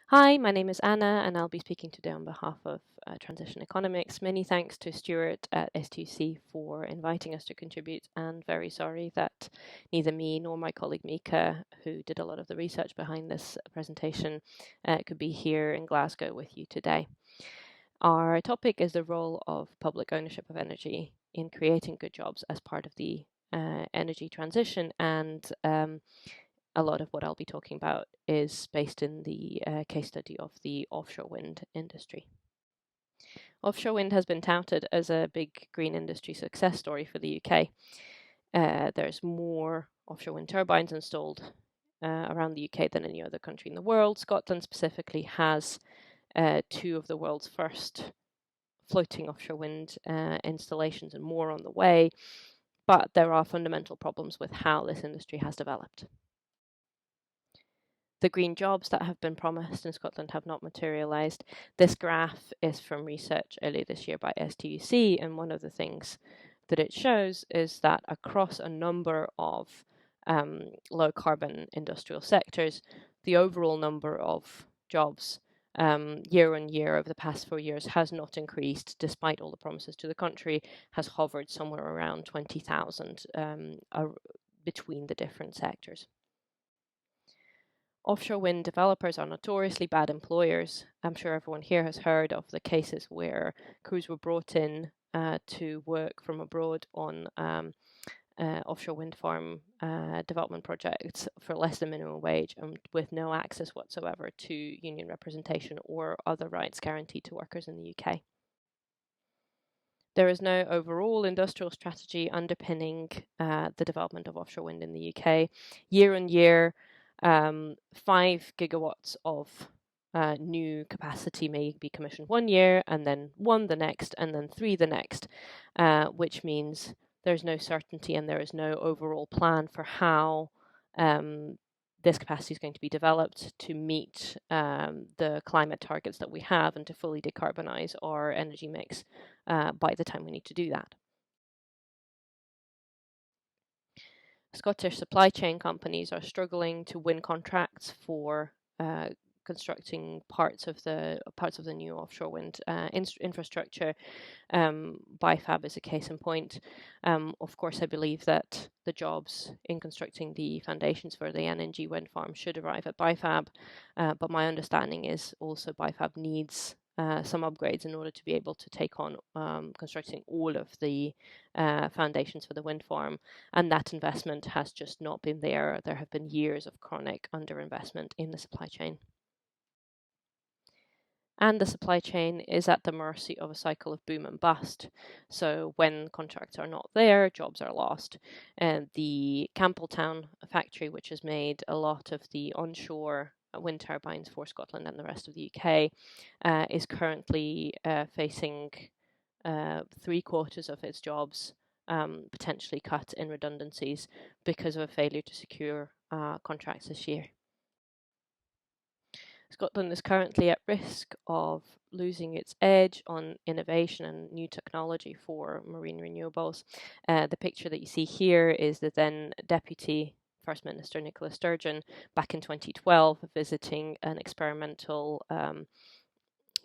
Hi, my name is Anna, and I'll be speaking today on behalf of Transition Economics. Many thanks to Stuart at STUC for inviting us to contribute, and very sorry that neither me nor my colleague Mika, who did a lot of the research behind this presentation, could be here in Glasgow with you today. Our topic is the role of public ownership of energy in creating good jobs as part of the energy transition, and a lot of what I'll be talking about is based in the case study of the offshore wind industry. Offshore wind has been touted as a big green industry success story for the UK. There's more offshore wind turbines installed around the UK than any other country in the world. Scotland specifically has two of the world's first floating offshore wind installations and more on the way, but there are fundamental problems with how this industry has developed. The green jobs that have been promised in Scotland have not materialised. This graph is from research earlier this year by STUC, and one of the things that it shows is that across a number of low carbon industrial sectors, the overall number of jobs year on year over the past 4 years has not increased, despite all the promises to the country, has hovered somewhere around 20,000 between the different sectors. Offshore wind developers are notoriously bad employers. I'm sure everyone here has heard of the cases where crews were brought in to work from abroad on offshore wind farm development projects for less than minimum wage and with no access whatsoever to union representation or other rights guaranteed to workers in the UK. There is no overall industrial strategy underpinning the development of offshore wind in the UK. Year on year, 5 gigawatts of new capacity may be commissioned one year, and then 1 the next, and then 3 the next, which means there's no certainty and there is no overall plan for how this capacity is going to be developed to meet the climate targets that we have and to fully decarbonise our energy mix by the time we need to do that. Scottish supply chain companies are struggling to win contracts for constructing parts of the new offshore wind infrastructure. BiFab is a case in point. Of course, I believe that the jobs in constructing the foundations for the NNG wind farm should arrive at BiFab, but my understanding is also BiFab needs some upgrades in order to be able to take on constructing all of the foundations for the wind farm, and that investment has just not been there. There have been years of chronic underinvestment in the supply chain. And the supply chain is at the mercy of a cycle of boom and bust. So when contracts are not there, jobs are lost. And the Campbelltown factory, which has made a lot of the onshore wind turbines for Scotland and the rest of the UK, is currently facing 3/4 of its jobs potentially cut in redundancies because of a failure to secure contracts this year. Scotland is currently at risk of losing its edge on innovation and new technology for marine renewables. The picture that you see here is the then Deputy First Minister Nicola Sturgeon back in 2012 visiting an experimental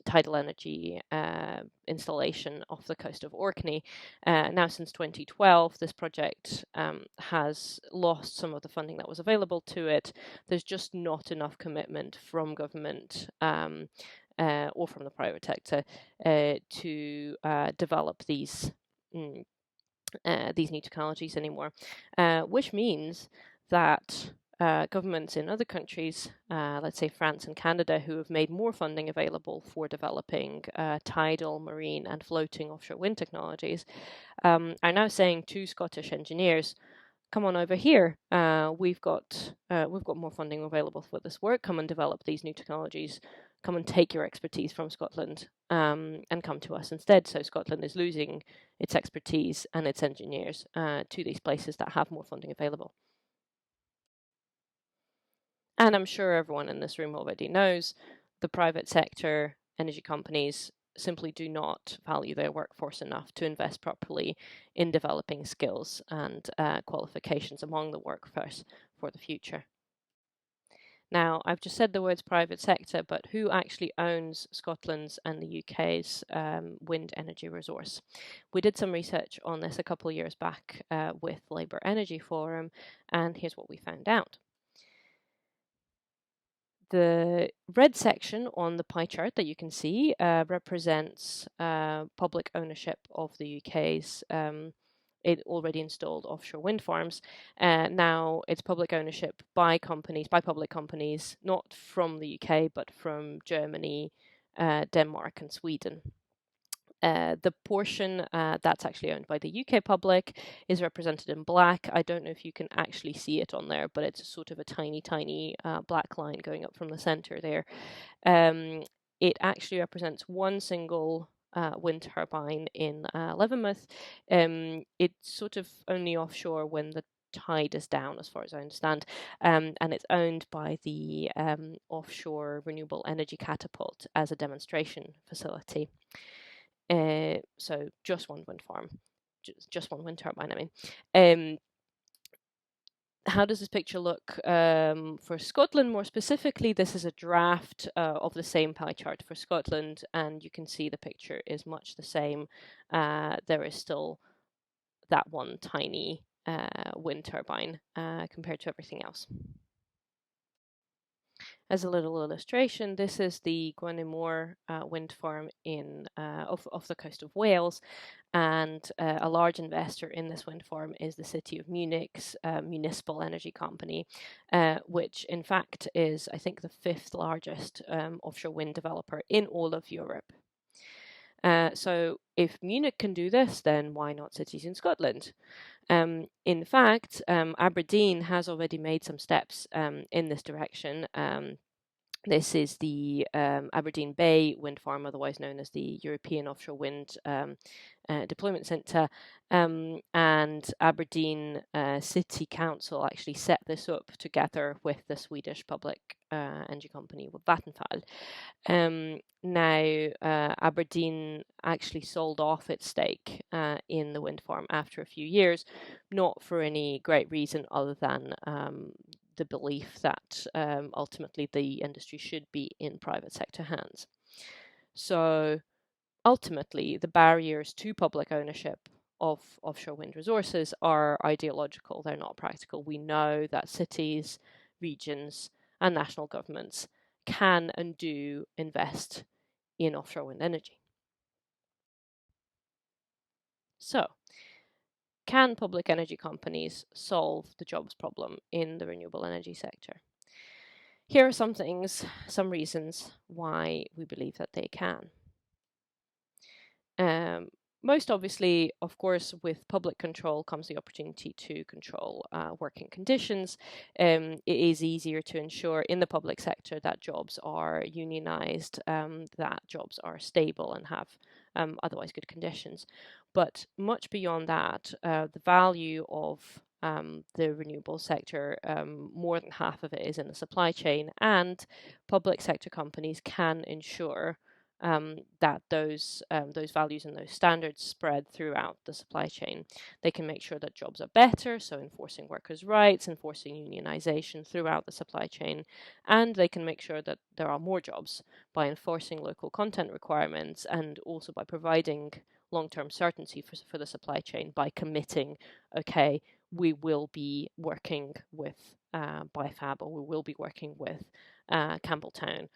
tidal energy installation off the coast of Orkney. Now, since 2012, this project has lost some of the funding that was available to it. There's just not enough commitment from government or from the private sector to develop these new technologies anymore, which means that governments in other countries, let's say France and Canada, who have made more funding available for developing tidal, marine, and floating offshore wind technologies, are now saying to Scottish engineers, "Come on over here. We've got more funding available for this work. Come and develop these new technologies. Come and take your expertise from Scotland and come to us instead." So Scotland is losing its expertise and its engineers to these places that have more funding available. And I'm sure everyone in this room already knows the private sector energy companies simply do not value their workforce enough to invest properly in developing skills and qualifications among the workforce for the future. Now, I've just said the words private sector, but who actually owns Scotland's and the UK's wind energy resource? We did some research on this a couple of years back with Labour Energy Forum, and here's what we found out. The red section on the pie chart that you can see represents public ownership of the UK's it already installed offshore wind farms. Now it's public ownership by companies, by public companies, not from the UK, but from Germany, Denmark, and Sweden. The portion that's actually owned by the UK public is represented in black. I don't know if you can actually see it on there, but it's sort of a tiny, tiny black line going up from the center there. It actually represents one single wind turbine in Leavenworth. It's sort of only offshore when the tide is down, as far as I understand, and it's owned by the Offshore Renewable Energy Catapult as a demonstration facility. So just one wind farm, just one wind turbine, I mean. How does this picture look for Scotland? More specifically, this is a draft of the same pie chart for Scotland, and you can see the picture is much the same. There is still that one tiny wind turbine compared to everything else. As a little illustration, this is the Gwenimore wind farm off the coast of Wales, and a large investor in this wind farm is the City of Munich's municipal energy company, which in fact is, I think, the 5th largest offshore wind developer in all of Europe. So if Munich can do this, then why not cities in Scotland? In fact, Aberdeen has already made some steps in this direction. This is the Aberdeen Bay wind farm, otherwise known as the European Offshore Wind Deployment Centre, and Aberdeen City Council actually set this up together with the Swedish public energy company, Vattenfall. Now, Aberdeen actually sold off its stake in the wind farm after a few years, not for any great reason other than the belief that ultimately the industry should be in private sector hands. So ultimately, the barriers to public ownership of offshore wind resources are ideological, they're not practical. We know that cities, regions, and national governments can and do invest in offshore wind energy. So, can public energy companies solve the jobs problem in the renewable energy sector? Here are some reasons why we believe that they can. Most obviously, of course, with public control comes the opportunity to control working conditions. It is easier to ensure in the public sector that jobs are unionized, that jobs are stable and have otherwise good conditions. But much beyond that, the value of the renewable sector, more than half of it is in the supply chain, and public sector companies can ensure that those values and those standards spread throughout the supply chain. They can make sure that jobs are better, so enforcing workers' rights, enforcing unionization throughout the supply chain, and they can make sure that there are more jobs by enforcing local content requirements and also by providing long-term certainty for the supply chain by committing, okay, we will be working with BIFAB, or we will be working with Campbelltown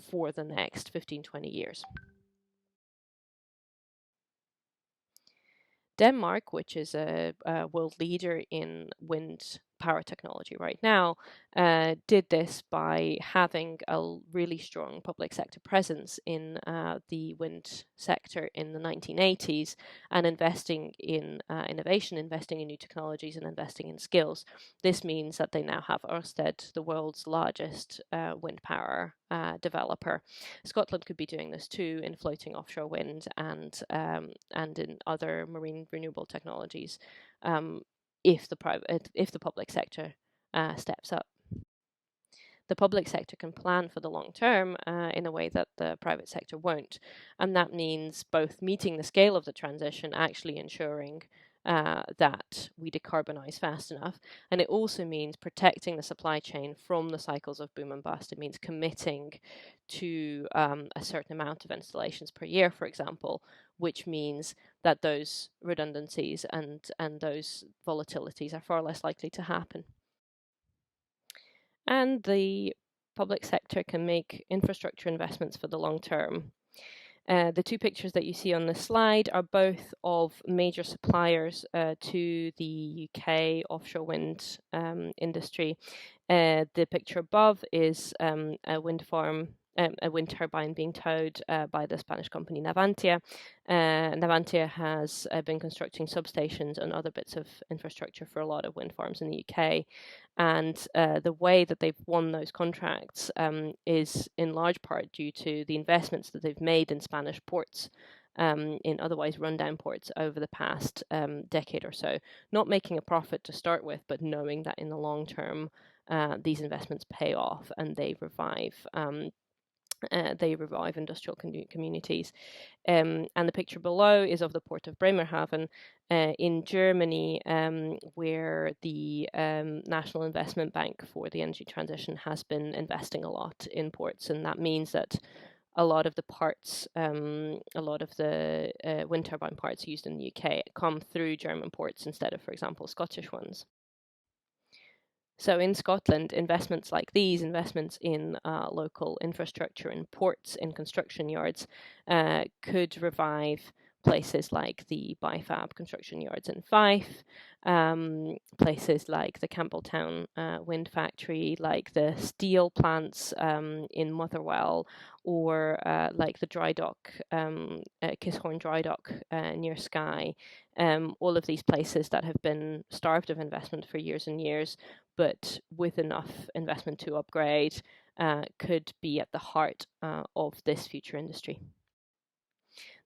for the next 15-20 years. Denmark, which is a world leader in wind power technology right now, did this by having a really strong public sector presence in the wind sector in the 1980s and investing in innovation, investing in new technologies, and investing in skills. This means that they now have Ørsted, the world's largest wind power developer. Scotland could be doing this too in floating offshore wind and in other marine renewable technologies if the public sector steps up. The public sector can plan for the long term in a way that the private sector won't, and that means both meeting the scale of the transition, actually ensuring that we decarbonize fast enough. And it also means protecting the supply chain from the cycles of boom and bust. It means committing to a certain amount of installations per year, for example, which means that those redundancies and those volatilities are far less likely to happen. And the public sector can make infrastructure investments for the long term. The two pictures that you see on the slide are both of major suppliers to the UK offshore wind industry. The picture above is a wind farm, a wind turbine being towed by the Spanish company Navantia. Navantia has been constructing substations and other bits of infrastructure for a lot of wind farms in the UK. And the way that they've won those contracts is in large part due to the investments that they've made in Spanish ports, in otherwise rundown ports over the past decade or so. Not making a profit to start with, but knowing that in the long term, these investments pay off and they revive industrial communities. And the picture below is of the port of Bremerhaven in Germany, where the National Investment Bank for the Energy Transition has been investing a lot in ports. And that means that a lot of the parts, a lot of the wind turbine parts used in the UK come through German ports instead of, for example, Scottish ones. So in Scotland, investments like these, investments in local infrastructure, in ports, in construction yards, could revive places like the Bifab construction yards in Fife, places like the Campbelltown wind factory, like the steel plants in Motherwell, or like the dry dock, Kishorn dry dock near Skye. All of these places that have been starved of investment for years and years, but with enough investment to upgrade, could be at the heart of this future industry.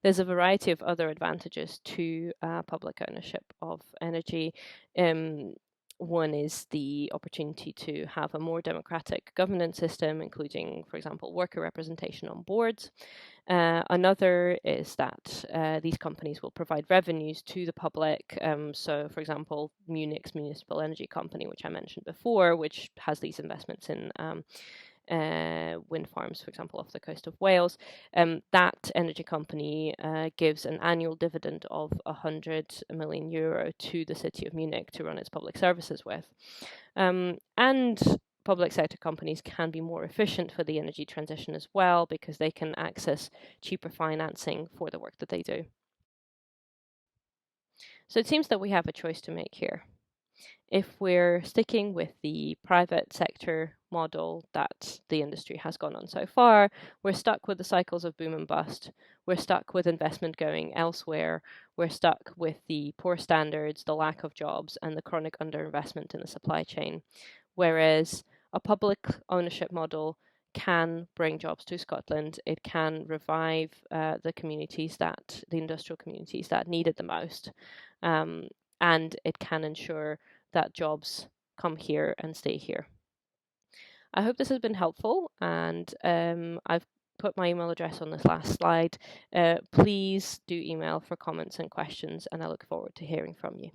There's a variety of other advantages to public ownership of energy. One is the opportunity to have a more democratic governance system, including, for example, worker representation on boards. Another is that these companies will provide revenues to the public. So, for example, Munich's Municipal Energy Company, which I mentioned before, which has these investments in wind farms, for example, off the coast of Wales. That energy company gives an annual dividend of €100 million to the city of Munich to run its public services with. And public sector companies can be more efficient for the energy transition as well, because they can access cheaper financing for the work that they do. So it seems that we have a choice to make here. If we're sticking with the private sector model that the industry has gone on so far, we're stuck with the cycles of boom and bust. We're stuck with investment going elsewhere. We're stuck with the poor standards, the lack of jobs, and the chronic underinvestment in the supply chain. Whereas a public ownership model can bring jobs to Scotland. It can revive the communities the industrial communities that need it the most. And it can ensure that jobs come here and stay here. I hope this has been helpful, and I've put my email address on this last slide. Please do email for comments and questions, and I look forward to hearing from you.